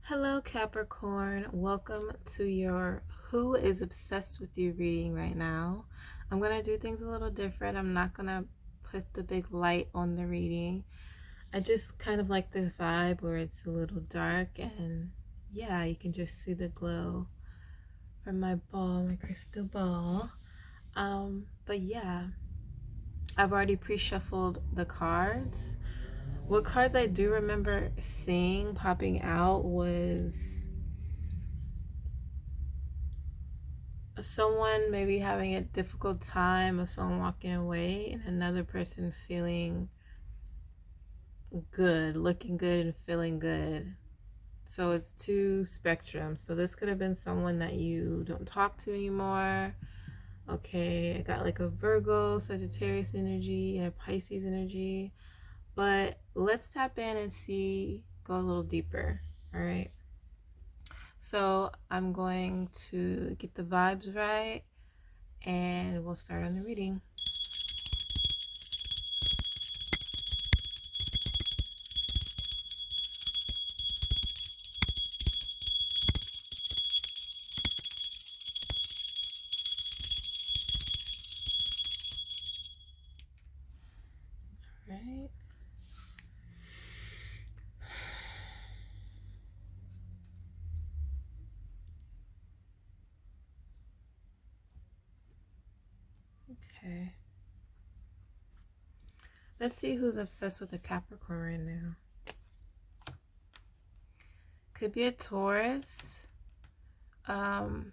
Hello, Capricorn. Welcome to your Who is Obsessed with You reading right now. I'm going to do things a little different. I'm not going to put the big light on the reading. I just kind of like this vibe where it's a little dark and yeah, you can just see the glow from my crystal ball. But yeah, I've already pre-shuffled the cards. What cards I do remember seeing popping out was someone maybe having a difficult time of someone walking away and another person feeling good, looking good and feeling good. So it's two spectrums. So this could have been someone that you don't talk to anymore. Okay, I got like a Virgo, Sagittarius energy, and a Pisces energy. But let's tap in and see, go a little deeper. All right. So I'm going to get the vibes right and we'll start on the reading. Right. Okay. Let's see who's obsessed with a Capricorn right now. Could be a Taurus. Or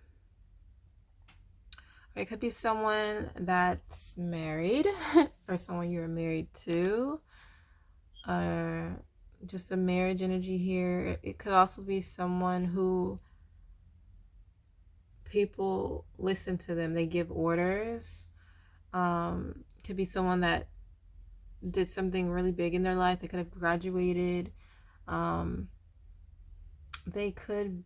it could be someone that's married or someone you're married to. Or just a marriage energy here. It could also be someone who people listen to them. They give orders. Could be someone that did something really big in their life. They could have graduated. They could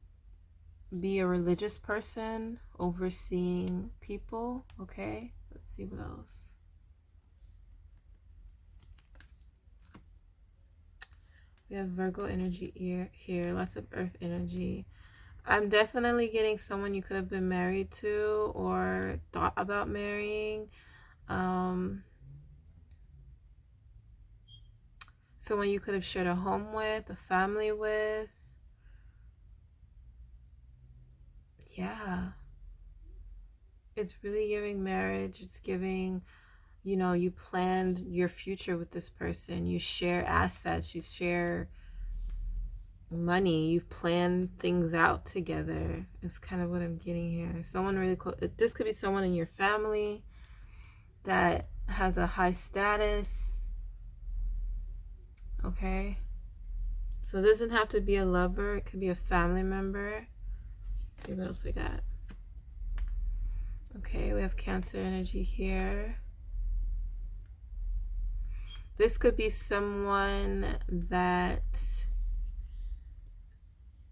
be a religious person overseeing people. Okay, let's see what else. We have Virgo energy here, lots of earth energy. I'm definitely getting someone you could have been married to or thought about marrying. Someone you could have shared a home with, a family with. Yeah. It's really giving marriage. It's giving, you planned your future with this person. You share assets. You share money. You plan things out together. It's kind of what I'm getting here. Someone really close. This could be someone in your family that has a high status. Okay. So it doesn't have to be a lover. It could be a family member. Let's see what else we got. Okay, we have Cancer energy here. This could be someone that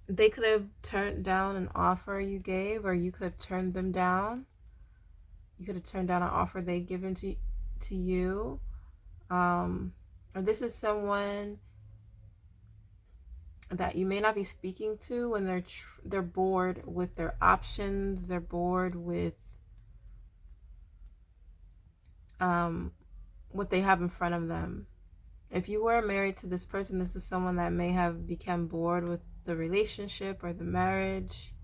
they could have turned down an offer you gave, or you could have turned them down. You could have turned down an offer they given to you. Or this is someone that you may not be speaking to when they're bored with their options. They're bored with what they have in front of them. If you were married to this person, this is someone that may have become bored with the relationship or the marriage.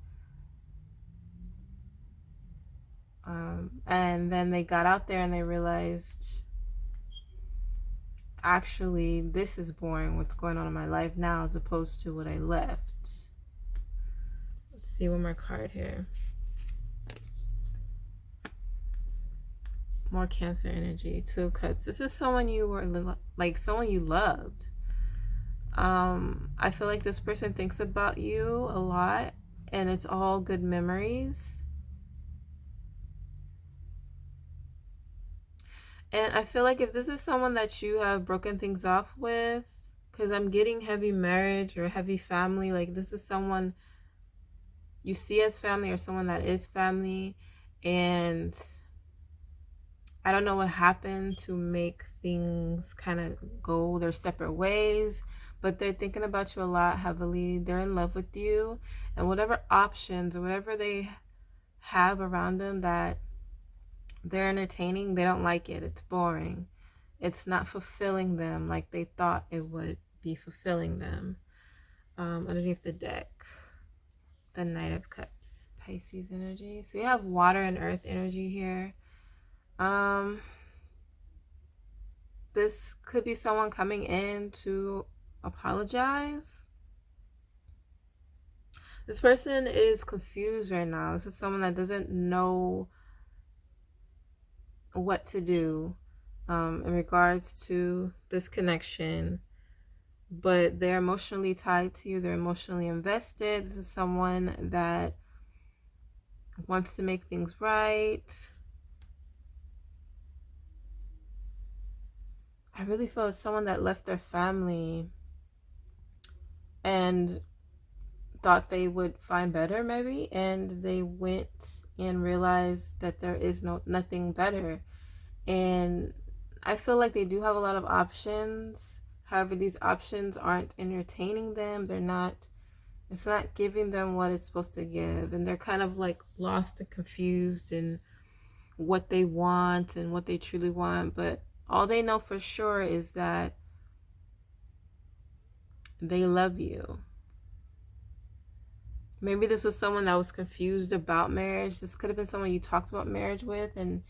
And then they got out there and they realized, actually, this is boring, what's going on in my life now, as opposed to what I left. Let's see one more card here. More Cancer energy. Two of Cups. This is someone you were someone you loved. I feel like this person thinks about you a lot, and it's all good memories. And I feel like if this is someone that you have broken things off with, because I'm getting heavy marriage or heavy family, like this is someone you see as family or someone that is family, and I don't know what happened to make things kind of go their separate ways, but they're thinking about you a lot heavily. They're in love with you, and whatever options or whatever they have around them that they're entertaining, they don't like it. It's boring. It's not fulfilling them like they thought it would be fulfilling them. Underneath the deck, the Knight of Cups, Pisces energy. So we have water and earth energy here. This could be someone coming in to apologize. This person is confused right now. This is someone that doesn't know what to do in regards to this connection, but they're emotionally tied to you. They're emotionally invested. This is someone that wants to make things right. I really feel it's someone that left their family and thought they would find better, maybe, and they went and realized that there is nothing better. And I feel like they do have a lot of options. However, these options aren't entertaining them. It's not giving them what it's supposed to give, and they're kind of like lost and confused in what they want and what they truly want. But all they know for sure is that they love you. Maybe this is someone that was confused about marriage. This could have been someone you talked about marriage with, and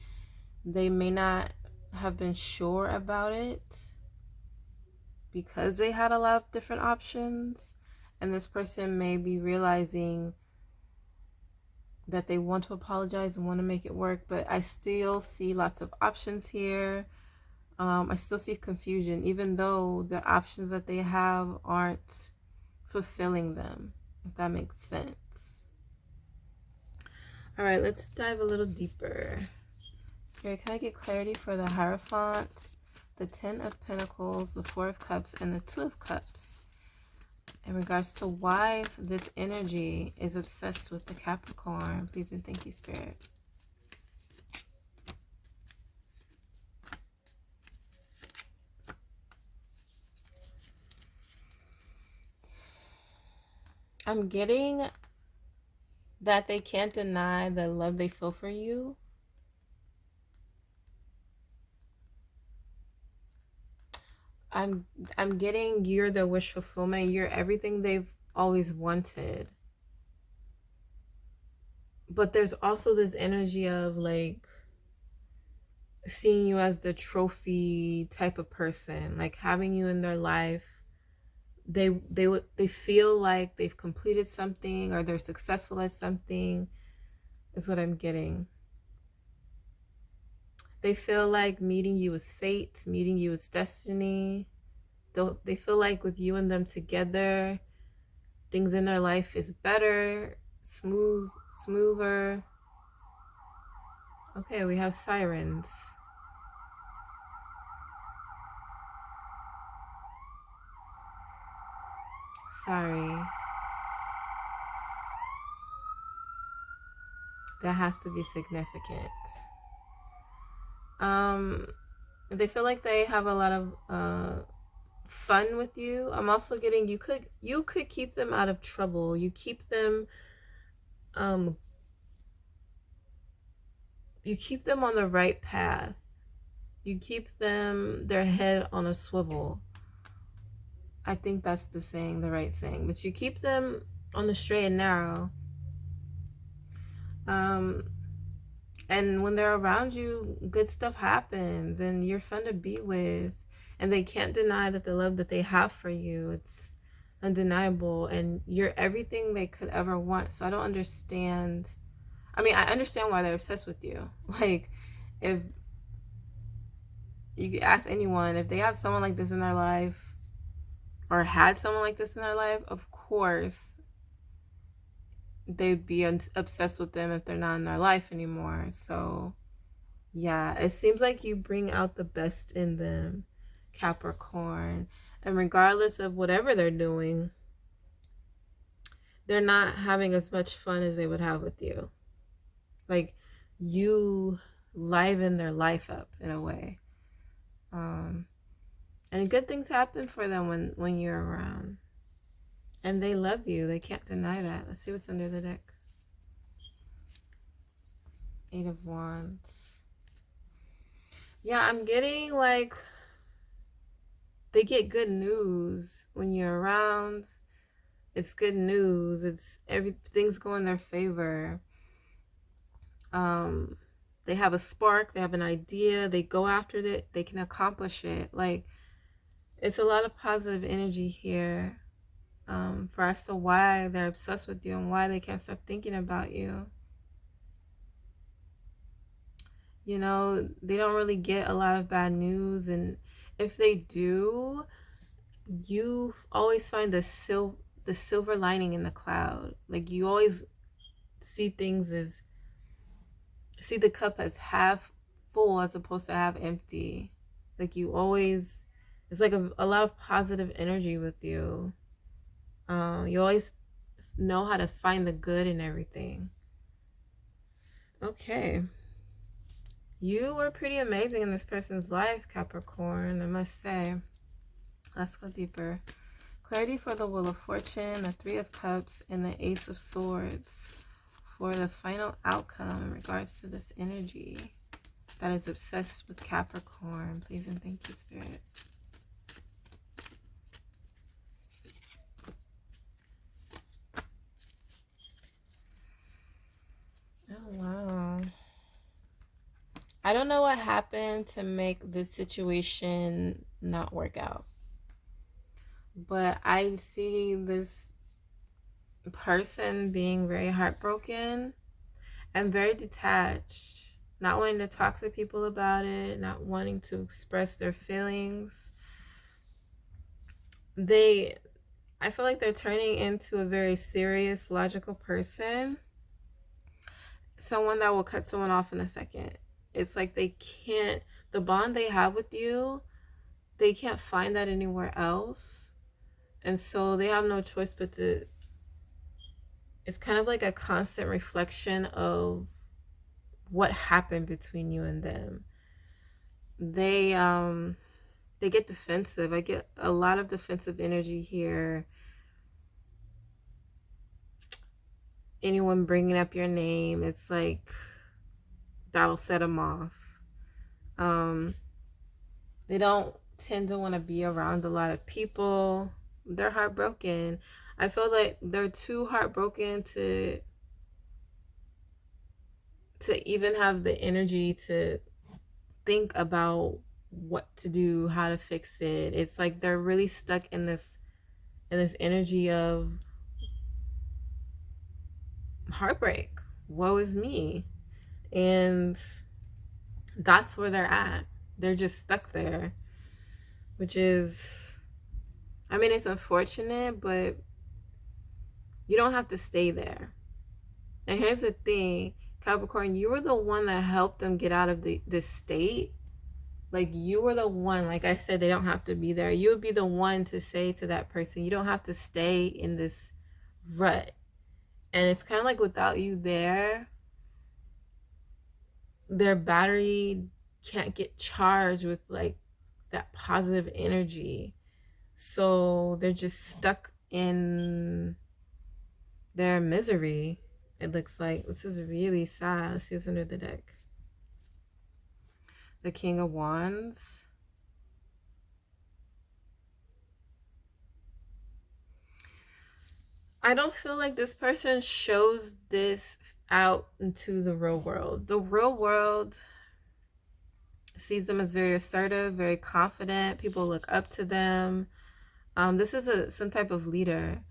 they may not have been sure about it because they had a lot of different options. And this person may be realizing that they want to apologize and want to make it work, but I still see lots of options here. I still see confusion, even though the options that they have aren't fulfilling them, if that makes sense. All right, let's dive a little deeper. Spirit, can I get clarity for the Hierophant, the 10 of Pentacles, the 4 of Cups, and the 2 of Cups in regards to why this energy is obsessed with the Capricorn? Please and thank you, Spirit. I'm getting that they can't deny the love they feel for you. I'm getting you're the wish fulfillment. You're everything they've always wanted. But there's also this energy of like seeing you as the trophy type of person, like having you in their life. They feel like they've completed something or they're successful at something, is what I'm getting. They feel like meeting you is fate, meeting you is destiny. They feel like with you and them together, things in their life is better, smoother. Okay, we have sirens. Sorry. That has to be significant. They feel like they have a lot of fun with you. I'm also getting you could keep them out of trouble. You keep them on the right path. You keep them their head on a swivel. I think that's the right saying. But you keep them on the straight and narrow. And when they're around you, good stuff happens and you're fun to be with. And they can't deny that the love that they have for you, it's undeniable. And you're everything they could ever want. So I don't understand. I mean, I understand why they're obsessed with you. Like, if you could ask anyone, if they have someone like this in their life or had someone like this in their life, of course they'd be obsessed with them if they're not in their life anymore. So yeah, it seems like you bring out the best in them, Capricorn. And regardless of whatever they're doing, they're not having as much fun as they would have with you. Like, you liven their life up in a way. And good things happen for them when you're around. And they love you. They can't deny that. Let's see what's under the deck. 8 of Wands. Yeah, I'm getting like they get good news when you're around. It's good news. It's everything's going their favor. They have a spark, they have an idea, they go after it, they can accomplish it. Like, it's a lot of positive energy here, for as to why they're obsessed with you and why they can't stop thinking about you. You know, they don't really get a lot of bad news, and if they do, you always find the silver lining in the cloud. Like, you always see the cup as half full as opposed to half empty. Like, you always, it's like a lot of positive energy with you. You always know how to find the good in everything. Okay. You were pretty amazing in this person's life, Capricorn, I must say. Let's go deeper. Clarity for the Wheel of Fortune, the 3 of Cups, and the Ace of Swords for the final outcome in regards to this energy that is obsessed with Capricorn. Please and thank you, Spirit. Oh, wow. I don't know what happened to make this situation not work out. But I see this person being very heartbroken and very detached. Not wanting to talk to people about it. Not wanting to express their feelings. I feel like they're turning into a very serious, logical person. Someone that will cut someone off in a second. It's like they can't, the bond they have with you, they can't find that anywhere else. And so they have no choice but to, it's kind of like a constant reflection of what happened between you and them. They get defensive. I get a lot of defensive energy here. Anyone bringing up your name, it's like that'll set them off. They don't tend to want to be around a lot of people. They're heartbroken. I feel like they're too heartbroken to even have the energy to think about what to do, how to fix it. It's like they're really stuck in this energy of heartbreak. Woe is me. And that's where they're at. They're just stuck there, which is, I mean, it's unfortunate, but you don't have to stay there. And here's the thing, Capricorn, you were the one that helped them get out of this state. Like, you were the one, like I said, they don't have to be there. You would be the one to say to that person, you don't have to stay in this rut. And it's kind of like without you there, their battery can't get charged with like that positive energy. So they're just stuck in their misery. It looks like this is really sad. Let's see what's under the deck. The King of Wands. I don't feel like this person shows this out into the real world. The real world sees them as very assertive, very confident. People look up to them. This is some type of leader,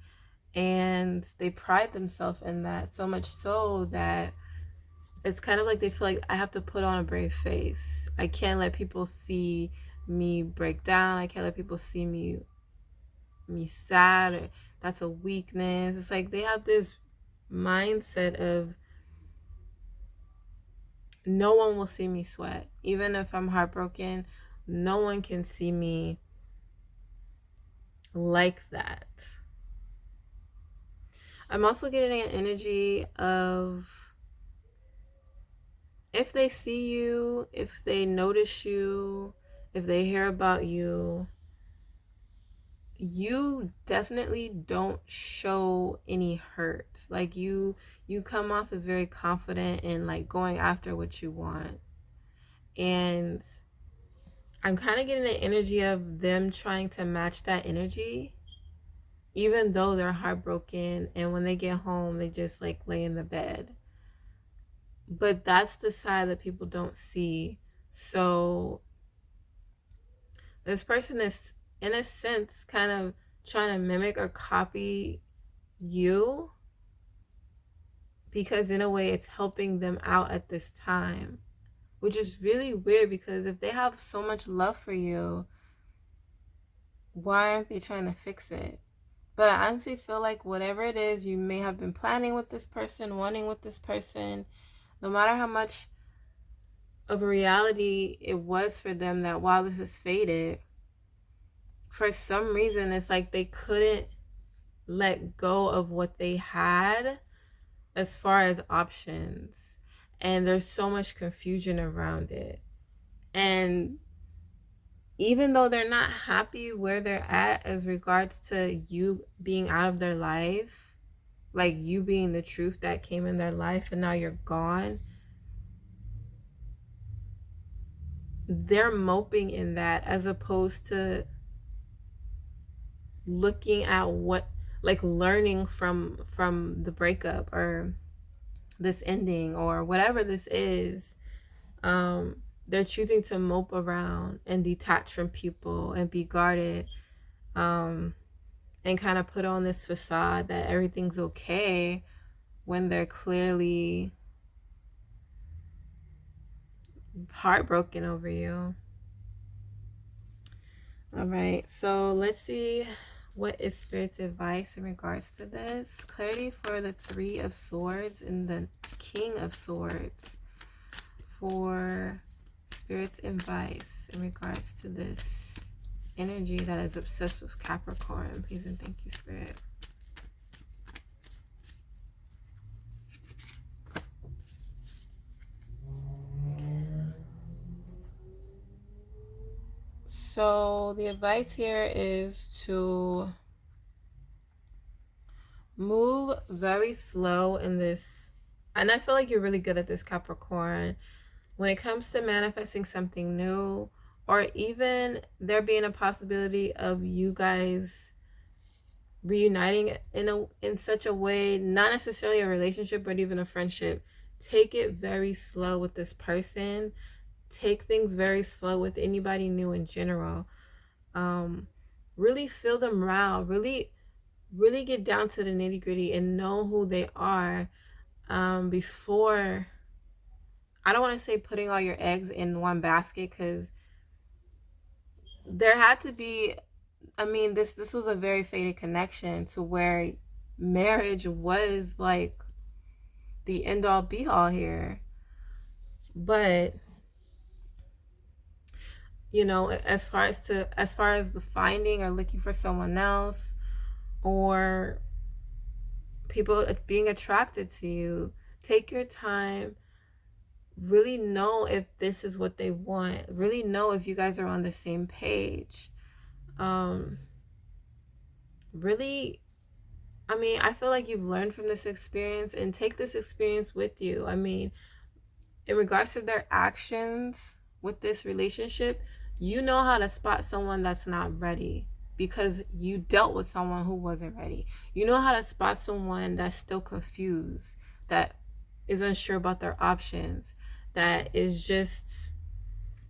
and they pride themselves in that, so much so that it's kind of like they feel like I have to put on a brave face. I can't let people see me break down. I can't let people see me sad, or that's a weakness. It's like they have this mindset of no one will see me sweat. Even if I'm heartbroken, no one can see me like that. I'm also getting an energy of if they see you, if they notice you, if they hear about you, you definitely don't show any hurt. Like you come off as very confident and like going after what you want. And I'm kind of getting the energy of them trying to match that energy, even though they're heartbroken, and when they get home they just like lay in the bed. But that's the side that people don't see. So this person is, in a sense, kind of trying to mimic or copy you, because in a way it's helping them out at this time, which is really weird, because if they have so much love for you, why aren't they trying to fix it? But I honestly feel like whatever it is you may have been planning with this person, wanting with this person, no matter how much of a reality it was for them that while this is faded, for some reason it's like they couldn't let go of what they had as far as options, and there's so much confusion around it. And even though they're not happy where they're at as regards to you being out of their life, like you being the truth that came in their life and now you're gone, they're moping in that, as opposed to looking at what, like learning from the breakup or this ending or whatever this is. They're choosing to mope around and detach from people and be guarded, and kind of put on this facade that everything's okay when they're clearly heartbroken over you. All right, so let's see what is Spirit's advice in regards to this. Clarity for the Three of Swords and the King of Swords for Spirit's advice in regards to this energy that is obsessed with Capricorn. Please and thank you, Spirit. So the advice here is to move very slow in this. And I feel like you're really good at this, Capricorn, when it comes to manifesting something new, or even there being a possibility of you guys reuniting in such a way, not necessarily a relationship, but even a friendship. Take it very slow with this person. Take things very slow with anybody new in general. Really feel them out. Really get down to the nitty-gritty and know who they are, before, I don't want to say putting all your eggs in one basket, because there had to be, I mean, this was a very faded connection to where marriage was like the end all be all here. But you know, as far as the finding or looking for someone else, or people being attracted to you, take your time. Really know if this is what they want. Really know if you guys are on the same page. Really, I mean, I feel like you've learned from this experience, and take this experience with you. I mean, in regards to their actions with this relationship, you know how to spot someone that's not ready, because you dealt with someone who wasn't ready. You know how to spot someone that's still confused, that is unsure about their options, that is just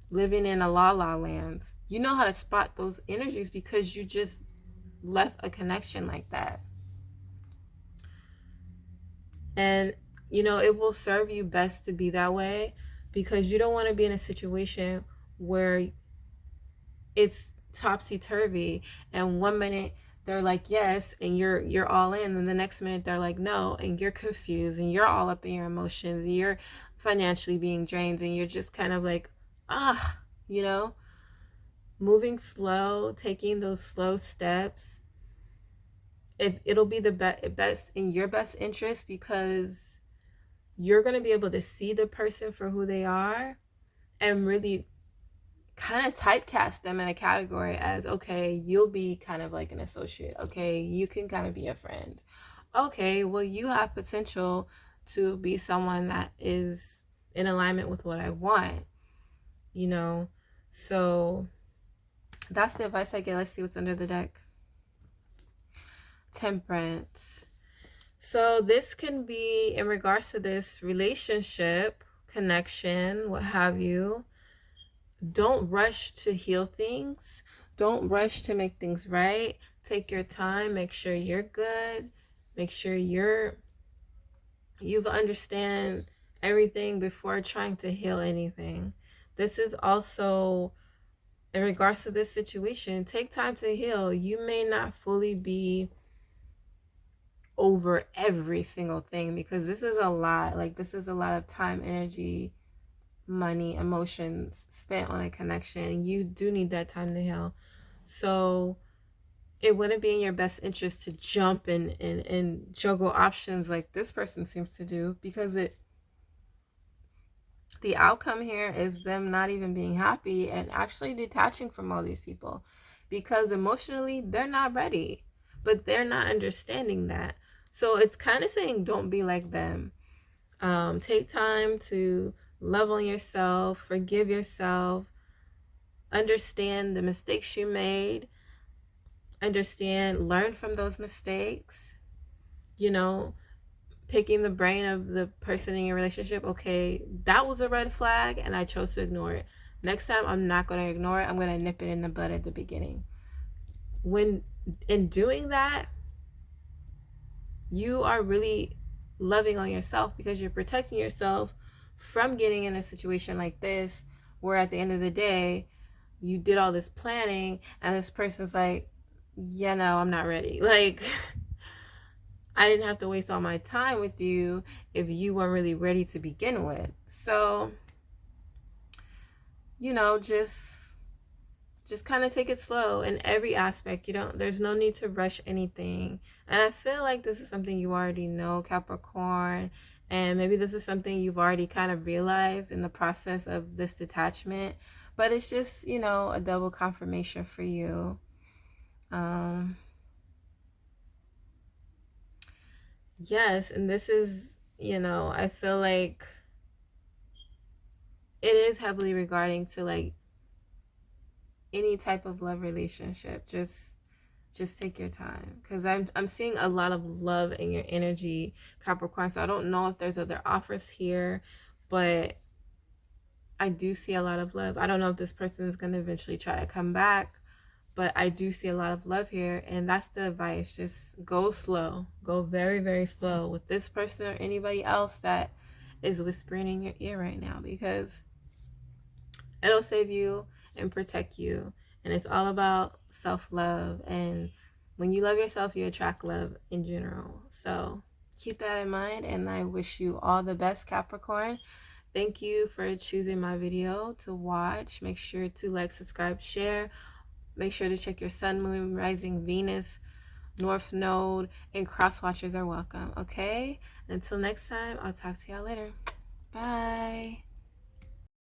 living in a la-la land. You know how to spot those energies because you just left a connection like that. And you know, it will serve you best to be that way, because you don't want to be in a situation where it's topsy-turvy, and one minute they're like yes and you're all in, and the next minute they're like no, and you're confused and you're all up in your emotions, and you're financially being drained, and you're just kind of like, you know. Moving slow, taking those slow steps, it'll be the best in your best interest, because you're going to be able to see the person for who they are and really kind of typecast them in a category as, okay, you'll be kind of like an associate. Okay, you can kind of be a friend. Okay, well, you have potential to be someone that is in alignment with what I want, you know? So that's the advice I get. Let's see what's under the deck. Temperance. So this can be in regards to this relationship, connection, what have you. Don't rush to heal things. Don't rush to make things right. Take your time. Make sure you're good. Make sure you've understand everything before trying to heal anything. This is also in regards to this situation. Take time to heal. You may not fully be over every single thing, because this is a lot. Like, this is a lot of time, energy, money, emotions spent on a connection. You do need that time to heal. So it wouldn't be in your best interest to jump and juggle options like this person seems to do, because the outcome here is them not even being happy and actually detaching from all these people, because emotionally they're not ready, but they're not understanding that. So it's kind of saying don't be like them. Take time to love on yourself, forgive yourself, understand the mistakes you made, learn from those mistakes, picking the brain of the person in your relationship. Okay, that was a red flag and I chose to ignore it. Next time, I'm not going to ignore it. I'm going to nip it in the bud at the beginning. When in doing that, you are really loving on yourself, because you're protecting yourself from getting in a situation like this, where at the end of the day, you did all this planning and this person's like, yeah, no, I'm not ready. Like, I didn't have to waste all my time with you if you weren't really ready to begin with. So, just kind of take it slow in every aspect. There's no need to rush anything. And I feel like this is something you already know, Capricorn, and maybe this is something you've already kind of realized in the process of this detachment, but it's just, a double confirmation for you. Yes, and this is, I feel like it is heavily regarding to like any type of love relationship. Just take your time, because I'm seeing a lot of love in your energy, Capricorn. So I don't know if there's other offers here, but I do see a lot of love. I don't know if this person is going to eventually try to come back, but I do see a lot of love here, and that's the advice. Just go slow. Go very, very slow with this person or anybody else that is whispering in your ear right now, because it'll save you and protect you. And it's all about self-love. And when you love yourself, you attract love in general. So keep that in mind, and I wish you all the best, Capricorn. Thank you for choosing my video to watch. Make sure to like, subscribe, share. Make sure to check your sun, moon, rising, Venus, North Node, and Crosswatchers are welcome. Okay? Until next time, I'll talk to y'all later. Bye.